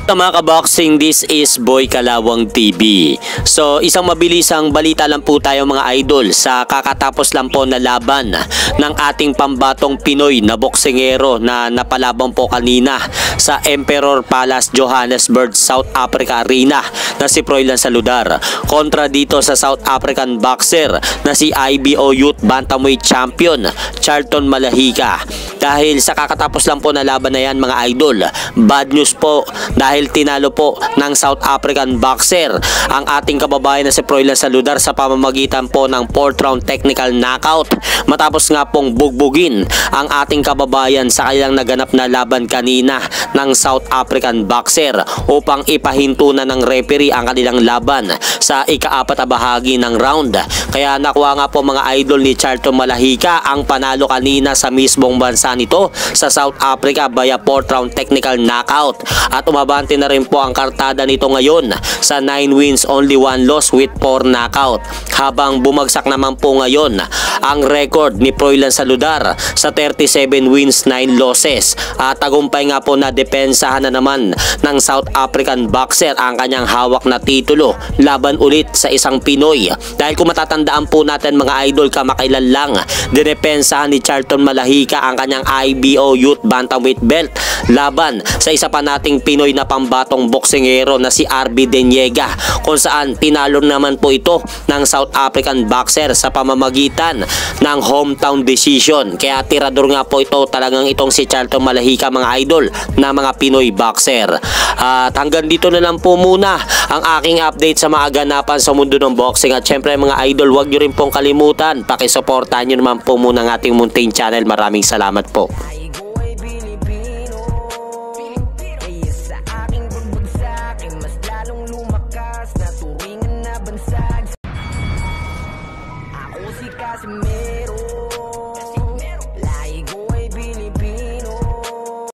Mga kaboxing, this is Boy Kalawang TV. So, isang mabilisang balita lang po tayo mga idol sa kakatapos lang po na laban ng ating pambatong Pinoy na boksingero na napalaban po kanina sa Emperor Palace, Johannesburg, South Africa Arena na si Froilan Saludar kontra dito sa South African boxer na si IBO Youth Bantamweight Champion Charlton Malahika. Dahil sa kakatapos lang po na laban na yan mga idol, bad news po dahil tinalo po ng South African boxer ang ating kababayan na si Froilan Saludar sa pamamagitan po ng 4th round technical knockout matapos nga pong bugbugin ang ating kababayan sa kanilang naganap na laban kanina ng South African boxer upang ipahinto na ng referee ang kanilang laban sa ika-4 na bahagi ng round. Kaya nakuha nga po mga idol ni Charlton Malahika ang panalo kanina sa mismong bansa nito sa South Africa via 4th round technical knockout at umabante na rin po ang kartada nito ngayon sa 9 wins only 1 loss with 4 knockout, habang bumagsak naman po ngayon ang record ni Froilan Saludar sa 37 wins 9 losses at tagumpay nga po na depensahan na naman ng South African boxer ang kanyang hawak na titulo laban ulit sa isang Pinoy. Dahil kung matatandaan po natin mga idol, kamakailan lang dinepensahan ni Charlton Malahika ang kanyang IBO Youth Bantamweight belt laban sa isa pa nating Pinoy na pambatong boksingero na si RB Deniega, kung saan tinalo naman po ito ng South African boxer sa pamamagitan ng hometown decision. Kaya tirador nga po ito talagang itong si Charlton Malahika mga idol na mga Pinoy boxer. At hanggang dito na lang po muna ang aking update sa mga ganapan sa mundo ng boxing. At syempre mga idol, huwag nyo rin pong kalimutan, pakisuportahan nyo naman po muna ang ating munting channel. Maraming salamat po. Ako si Casimero.